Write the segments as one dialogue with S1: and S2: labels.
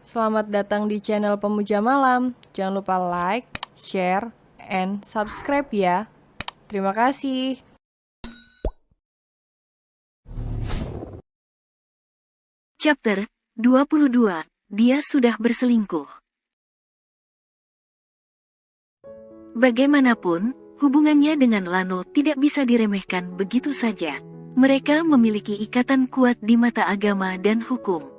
S1: Selamat datang di channel Pemuja Malam. Jangan lupa like, share, and subscribe ya. Terima kasih.
S2: Chapter 22. Dia sudah berselingkuh. Bagaimanapun, hubungannya dengan Lano tidak bisa diremehkan begitu saja. Mereka memiliki ikatan kuat di mata agama dan hukum.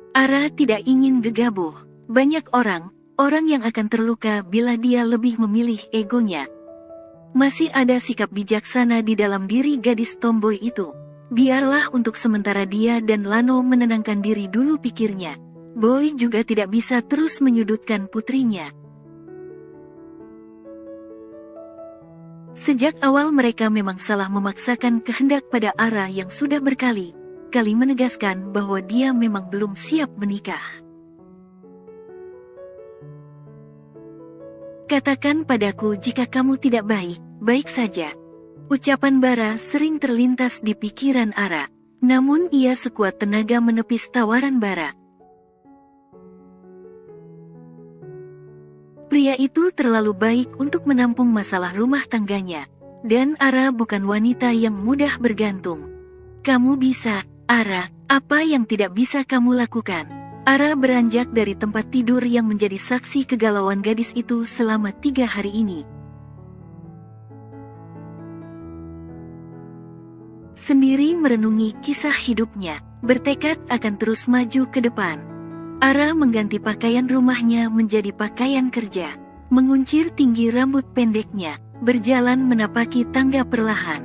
S2: Ara tidak ingin gegabah. Banyak orang yang akan terluka bila dia lebih memilih egonya. Masih ada sikap bijaksana di dalam diri gadis tomboy itu. Biarlah untuk sementara dia dan Lano menenangkan diri dulu, pikirnya. Boy juga tidak bisa terus menyudutkan putrinya. Sejak awal mereka memang salah memaksakan kehendak pada Ara yang sudah berkali-kali menegaskan bahwa dia memang belum siap menikah. Katakan padaku jika kamu tidak baik saja. Ucapan Bara sering terlintas di pikiran Ara. Namun ia sekuat tenaga menepis tawaran Bara. Pria itu terlalu baik untuk menampung masalah rumah tangganya. Dan Ara bukan wanita yang mudah bergantung. Kamu bisa, Ara, apa yang tidak bisa kamu lakukan? Ara beranjak dari tempat tidur yang menjadi saksi kegalauan gadis itu selama 3 hari ini. Sendiri merenungi kisah hidupnya, bertekad akan terus maju ke depan. Ara mengganti pakaian rumahnya menjadi pakaian kerja, menguncir tinggi rambut pendeknya, berjalan menapaki tangga perlahan.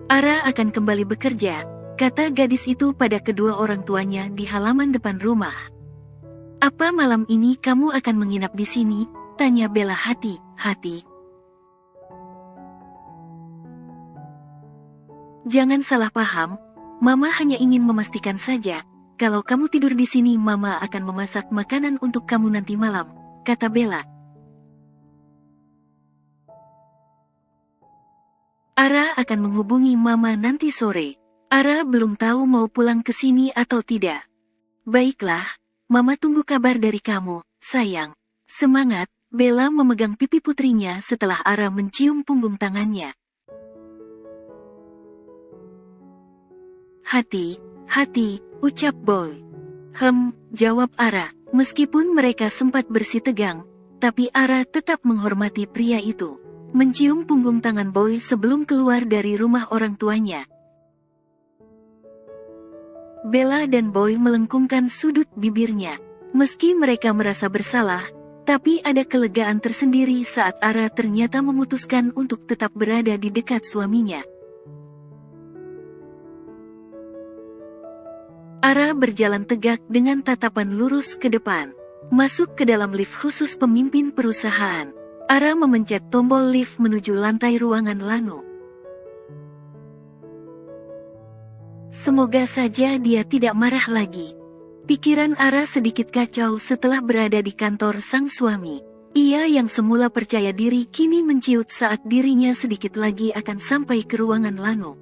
S2: Ara akan kembali bekerja, kata gadis itu pada kedua orang tuanya di halaman depan rumah. Apa malam ini kamu akan menginap di sini? Tanya Bella hati-hati. Jangan salah paham, Mama hanya ingin memastikan saja, kalau kamu tidur di sini Mama akan memasak makanan untuk kamu nanti malam, kata Bella. Ara akan menghubungi Mama nanti sore. Ara belum tahu mau pulang ke sini atau tidak. Baiklah, Mama tunggu kabar dari kamu, sayang. Semangat, Bella memegang pipi putrinya setelah Ara mencium punggung tangannya. Hati, ucap Boy. Jawab Ara. Meskipun mereka sempat bersih tegang, tapi Ara tetap menghormati pria itu. Mencium punggung tangan Boy sebelum keluar dari rumah orang tuanya. Bella dan Boy melengkungkan sudut bibirnya. Meski mereka merasa bersalah, tapi ada kelegaan tersendiri saat Ara ternyata memutuskan untuk tetap berada di dekat suaminya. Ara berjalan tegak dengan tatapan lurus ke depan. Masuk ke dalam lift khusus pemimpin perusahaan. Ara memencet tombol lift menuju lantai ruangan Lano. Semoga saja dia tidak marah lagi. Pikiran Ara sedikit kacau setelah berada di kantor sang suami. Ia yang semula percaya diri kini menciut saat dirinya sedikit lagi akan sampai ke ruangan Lano.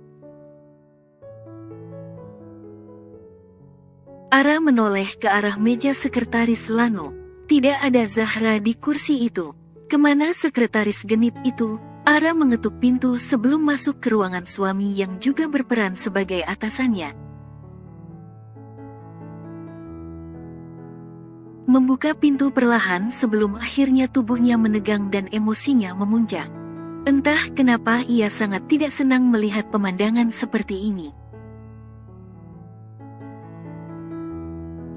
S2: Ara menoleh ke arah meja sekretaris Lano. Tidak ada Zahra di kursi itu. Kemana sekretaris genit itu? Ara mengetuk pintu sebelum masuk ke ruangan suami yang juga berperan sebagai atasannya. Membuka pintu perlahan sebelum akhirnya tubuhnya menegang dan emosinya memuncak. Entah kenapa ia sangat tidak senang melihat pemandangan seperti ini.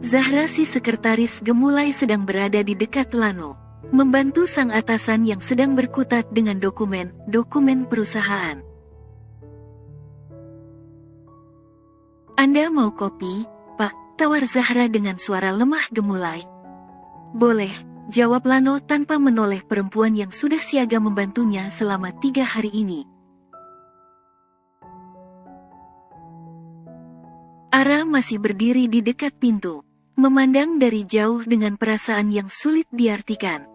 S2: Zahra si sekretaris gemulai sedang berada di dekat Lano, membantu sang atasan yang sedang berkutat dengan dokumen perusahaan. Anda mau kopi, Pak? Tawar Zahra dengan suara lemah gemulai. Boleh, jawab Lano tanpa menoleh perempuan yang sudah siaga membantunya selama 3 hari ini. Ara masih berdiri di dekat pintu, memandang dari jauh dengan perasaan yang sulit diartikan.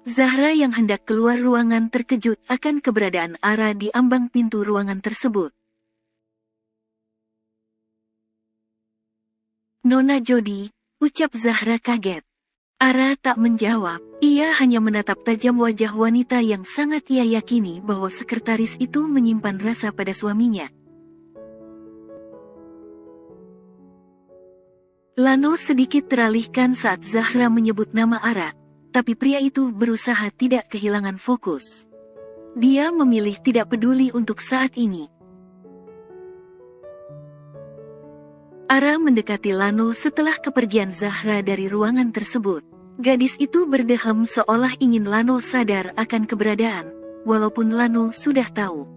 S2: Zahra yang hendak keluar ruangan terkejut akan keberadaan Ara di ambang pintu ruangan tersebut. Nona Jodi, ucap Zahra kaget. Ara tak menjawab, ia hanya menatap tajam wajah wanita yang sangat ia yakini bahwa sekretaris itu menyimpan rasa pada suaminya. Lano sedikit teralihkan saat Zahra menyebut nama Ara, tapi pria itu berusaha tidak kehilangan fokus. Dia memilih tidak peduli untuk saat ini. Ara mendekati Lano setelah kepergian Zahra dari ruangan tersebut. Gadis itu berdeham seolah ingin Lano sadar akan keberadaan, walaupun Lano sudah tahu.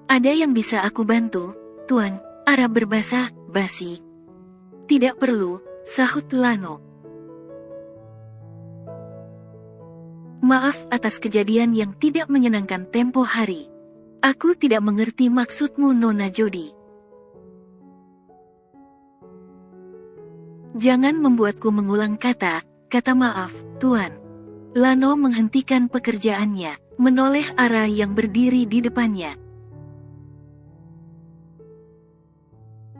S2: Ada yang bisa aku bantu, Tuan? Ara berbahasa basi. Tidak perlu, sahut Lano. Maaf atas kejadian yang tidak menyenangkan tempo hari. Aku tidak mengerti maksudmu, Nona Jodi. Jangan membuatku mengulang kata maaf, Tuan. Lano menghentikan pekerjaannya, menoleh Ara yang berdiri di depannya.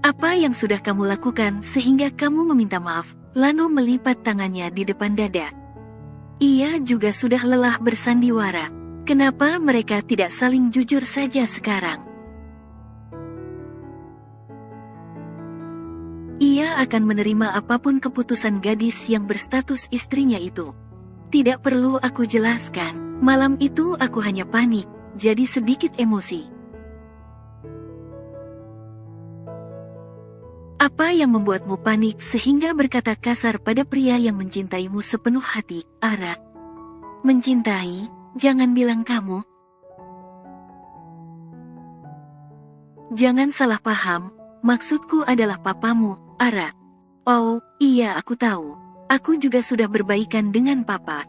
S2: Apa yang sudah kamu lakukan sehingga kamu meminta maaf? Lano melipat tangannya di depan dada. Ia juga sudah lelah bersandiwara. Kenapa mereka tidak saling jujur saja sekarang? Ia akan menerima apapun keputusan gadis yang berstatus istrinya itu. Tidak perlu aku jelaskan, malam itu aku hanya panik, jadi sedikit emosi. Apa yang membuatmu panik sehingga berkata kasar pada pria yang mencintaimu sepenuh hati, Ara? Mencintai, jangan bilang kamu. Jangan salah paham, maksudku adalah papamu, Ara. Oh, iya aku tahu. Aku juga sudah berbaikan dengan papa.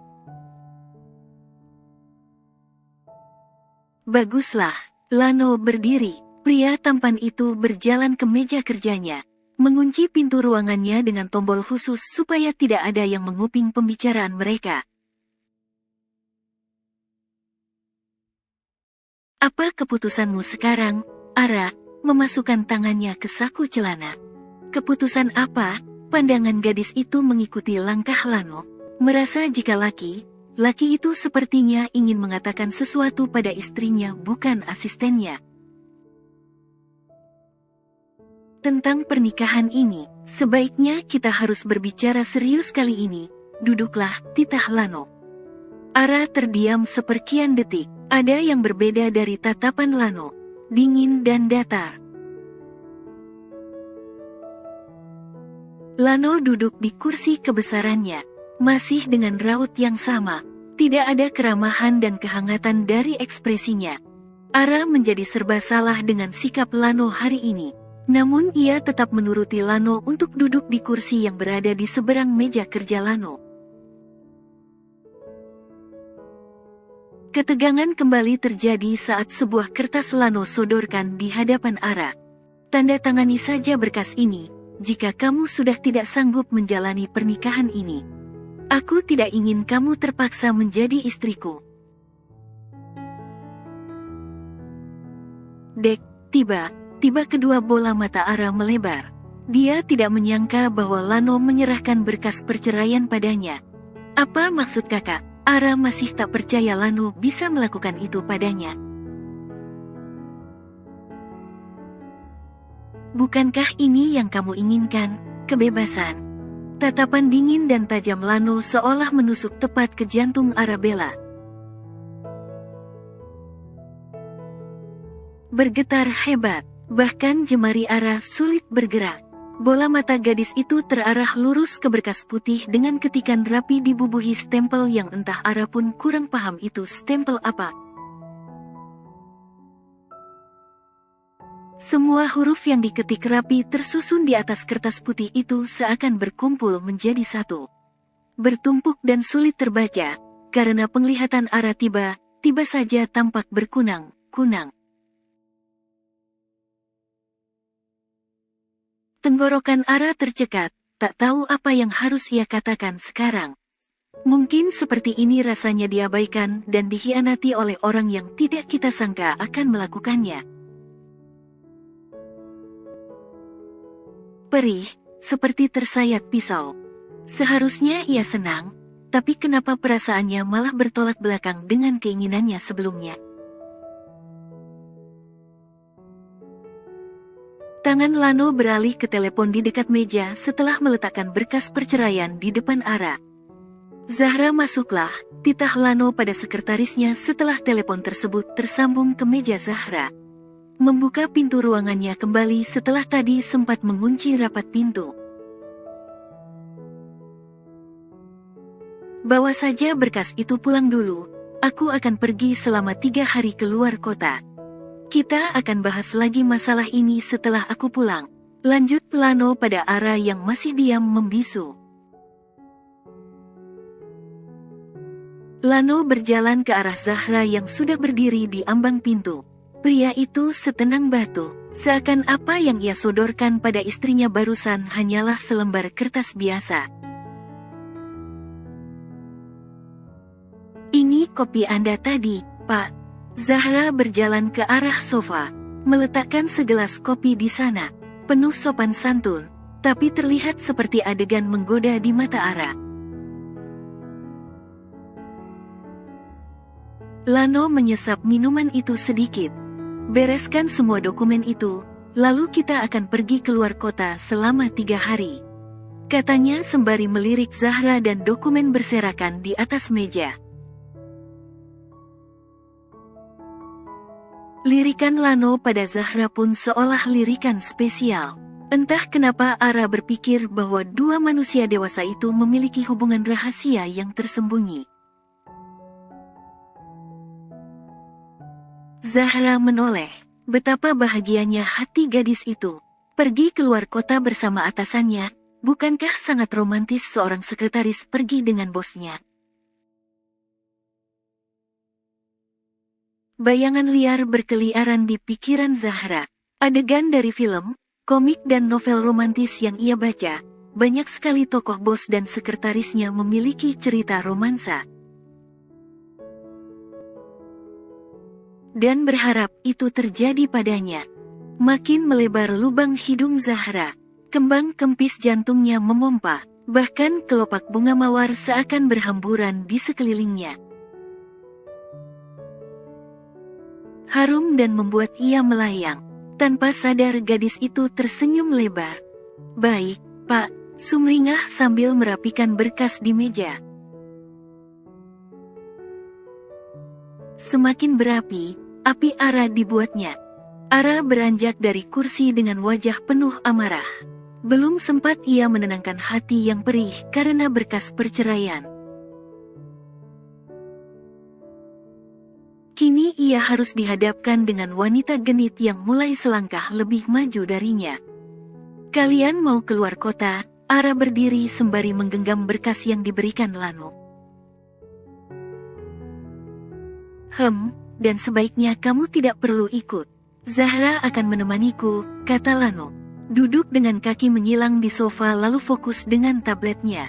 S2: Baguslah, Lano berdiri. Pria tampan itu berjalan ke meja kerjanya, mengunci pintu ruangannya dengan tombol khusus supaya tidak ada yang menguping pembicaraan mereka. Apa keputusanmu sekarang, Ara? Memasukkan tangannya ke saku celana. Keputusan apa? Pandangan gadis itu mengikuti langkah Lano, merasa jika laki itu sepertinya ingin mengatakan sesuatu pada istrinya bukan asistennya. Tentang pernikahan ini, sebaiknya kita harus berbicara serius kali ini. Duduklah, titah Lano. Ara terdiam seperkian detik. Ada yang berbeda dari tatapan Lano, dingin dan datar. Lano duduk di kursi kebesarannya, masih dengan raut yang sama. Tidak ada keramahan dan kehangatan dari ekspresinya. Ara menjadi serba salah dengan sikap Lano hari ini. Namun ia tetap menuruti Lano untuk duduk di kursi yang berada di seberang meja kerja Lano. Ketegangan kembali terjadi saat sebuah kertas Lano sodorkan di hadapan Ara. Tanda tangani saja berkas ini, jika kamu sudah tidak sanggup menjalani pernikahan ini. Aku tidak ingin kamu terpaksa menjadi istriku. Dek, tiba kedua bola mata Ara melebar. Dia tidak menyangka bahwa Lano menyerahkan berkas perceraian padanya. Apa maksud kakak? Ara masih tak percaya Lano bisa melakukan itu padanya. Bukankah ini yang kamu inginkan, kebebasan? Tatapan dingin dan tajam Lano seolah menusuk tepat ke jantung Arabella. Bergetar hebat, bahkan jemari Ara sulit bergerak. Bola mata gadis itu terarah lurus ke berkas putih dengan ketikan rapi dibubuhi stempel yang entah Ara pun kurang paham itu stempel apa. Semua huruf yang diketik rapi tersusun di atas kertas putih itu seakan berkumpul menjadi satu. Bertumpuk dan sulit terbaca, karena penglihatan Ara tiba saja tampak berkunang-kunang. Tenggorokan Ara tercekat, tak tahu apa yang harus ia katakan sekarang. Mungkin seperti ini rasanya diabaikan dan dikhianati oleh orang yang tidak kita sangka akan melakukannya. perih, seperti tersayat pisau. Seharusnya ia senang, tapi kenapa perasaannya malah bertolak belakang dengan keinginannya sebelumnya? Tangan Lano beralih ke telepon di dekat meja setelah meletakkan berkas perceraian di depan Ara. Zahra masuklah, titah Lano pada sekretarisnya setelah telepon tersebut tersambung ke meja Zahra. Membuka pintu ruangannya kembali setelah tadi sempat mengunci rapat pintu. Bawa saja berkas itu pulang dulu, aku akan pergi selama 3 hari keluar kota. Kita akan bahas lagi masalah ini setelah aku pulang. Lanjut Lano pada Ara yang masih diam membisu. Lano berjalan ke arah Zahra yang sudah berdiri di ambang pintu. Pria itu setenang batu, seakan apa yang ia sodorkan pada istrinya barusan hanyalah selembar kertas biasa. Ini kopi Anda tadi, Pak. Zahra berjalan ke arah sofa, meletakkan segelas kopi di sana, penuh sopan santun, tapi terlihat seperti adegan menggoda di mata Ara. Lano menyesap minuman itu sedikit. Bereskan semua dokumen itu, lalu kita akan pergi keluar kota selama 3 hari. Katanya sembari melirik Zahra dan dokumen berserakan di atas meja. Lirikan Lano pada Zahra pun seolah lirikan spesial. Entah kenapa Ara berpikir bahwa dua manusia dewasa itu memiliki hubungan rahasia yang tersembunyi. Zahra menoleh. Betapa bahagianya hati gadis itu. Pergi keluar kota bersama atasannya, bukankah sangat romantis seorang sekretaris pergi dengan bosnya? Bayangan liar berkeliaran di pikiran Zahra. Adegan dari film, komik dan novel romantis yang ia baca, banyak sekali tokoh bos dan sekretarisnya memiliki cerita romansa. Dan berharap itu terjadi padanya. Makin melebar lubang hidung Zahra, kembang kempis jantungnya memompa, bahkan kelopak bunga mawar seakan berhamburan di sekelilingnya. Harum dan membuat ia melayang. Tanpa sadar gadis itu tersenyum lebar. Baik, Pak, sumringah sambil merapikan berkas di meja. Semakin berapi, api Ara dibuatnya. Ara beranjak dari kursi dengan wajah penuh amarah. Belum sempat ia menenangkan hati yang perih karena berkas perceraian. Kini ia harus dihadapkan dengan wanita genit yang mulai selangkah lebih maju darinya. Kalian mau keluar kota? Ara berdiri sembari menggenggam berkas yang diberikan Lano. Dan sebaiknya kamu tidak perlu ikut. Zahra akan menemaniku, kata Lano. Duduk dengan kaki menyilang di sofa lalu fokus dengan tabletnya.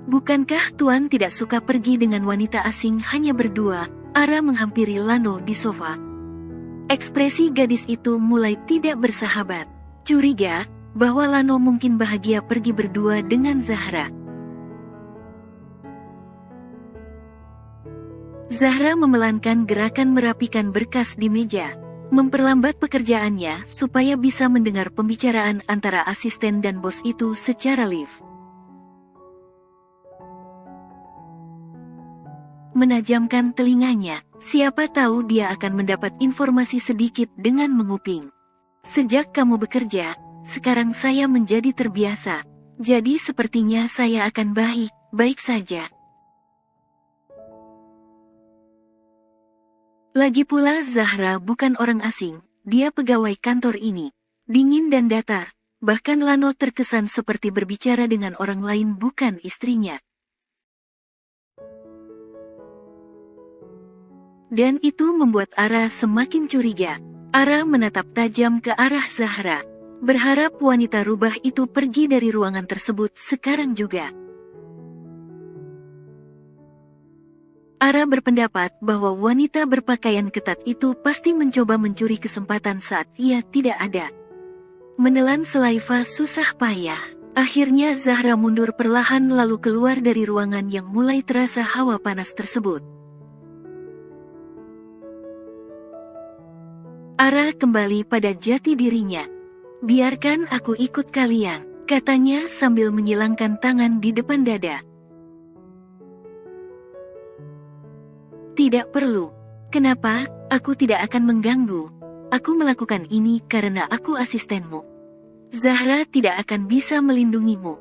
S2: Bukankah Tuan tidak suka pergi dengan wanita asing hanya berdua? Ara menghampiri Lano di sofa. Ekspresi gadis itu mulai tidak bersahabat. Curiga bahwa Lano mungkin bahagia pergi berdua dengan Zahra. Zahra memelankan gerakan merapikan berkas di meja, memperlambat pekerjaannya supaya bisa mendengar pembicaraan antara asisten dan bos itu secara live. Menajamkan telinganya, siapa tahu dia akan mendapat informasi sedikit dengan menguping. Sejak kamu bekerja, sekarang saya menjadi terbiasa. Jadi sepertinya saya akan baik saja. Lagi pula Zahra bukan orang asing, dia pegawai kantor ini. Dingin dan datar, bahkan Lano terkesan seperti berbicara dengan orang lain bukan istrinya. Dan itu membuat Ara semakin curiga. Ara menatap tajam ke arah Zahra, berharap wanita rubah itu pergi dari ruangan tersebut sekarang juga. Ara berpendapat bahwa wanita berpakaian ketat itu pasti mencoba mencuri kesempatan saat ia tidak ada. Menelan saliva susah payah. Akhirnya Zahra mundur perlahan lalu keluar dari ruangan yang mulai terasa hawa panas tersebut. Ara kembali pada jati dirinya. "Biarkan aku ikut kalian," katanya sambil menyilangkan tangan di depan dada. "Tidak perlu. Kenapa? Aku tidak akan mengganggu. Aku melakukan ini karena aku asistenmu. Zahra tidak akan bisa melindungimu.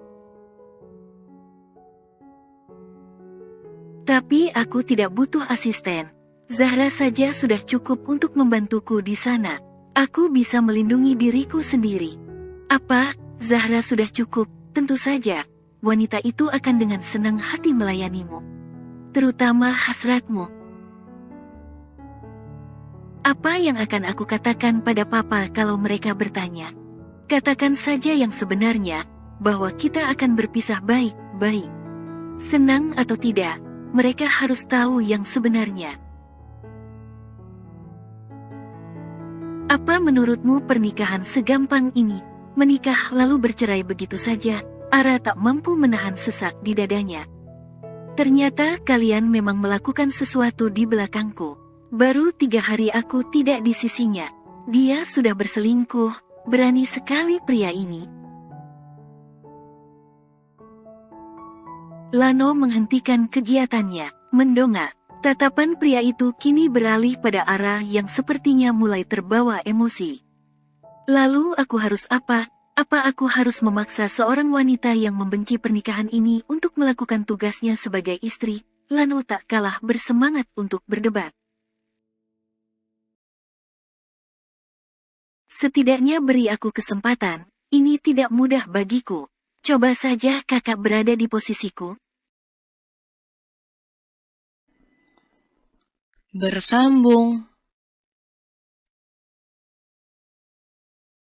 S2: Tapi aku tidak butuh asisten. Zahra saja sudah cukup untuk membantuku di sana. Aku bisa melindungi diriku sendiri." "Apa? Zahra sudah cukup? Tentu saja. Wanita itu akan dengan senang hati melayanimu. Terutama hasratmu. Apa yang akan aku katakan pada papa kalau mereka bertanya? Katakan saja yang sebenarnya, bahwa kita akan berpisah baik-baik. Senang atau tidak, mereka harus tahu yang sebenarnya." "Apa menurutmu pernikahan segampang ini? Menikah lalu bercerai begitu saja?" Ara tak mampu menahan sesak di dadanya. "Ternyata kalian memang melakukan sesuatu di belakangku. Baru 3 hari aku tidak di sisinya. Dia sudah berselingkuh. Berani sekali pria ini." Lano menghentikan kegiatannya, mendongak. Tatapan pria itu kini beralih pada Ara yang sepertinya mulai terbawa emosi. "Lalu aku harus apa? Apa aku harus memaksa seorang wanita yang membenci pernikahan ini untuk melakukan tugasnya sebagai istri?" Lano tak kalah bersemangat untuk berdebat. "Setidaknya beri aku kesempatan, ini tidak mudah bagiku. Coba saja kakak berada di posisiku."
S1: Bersambung.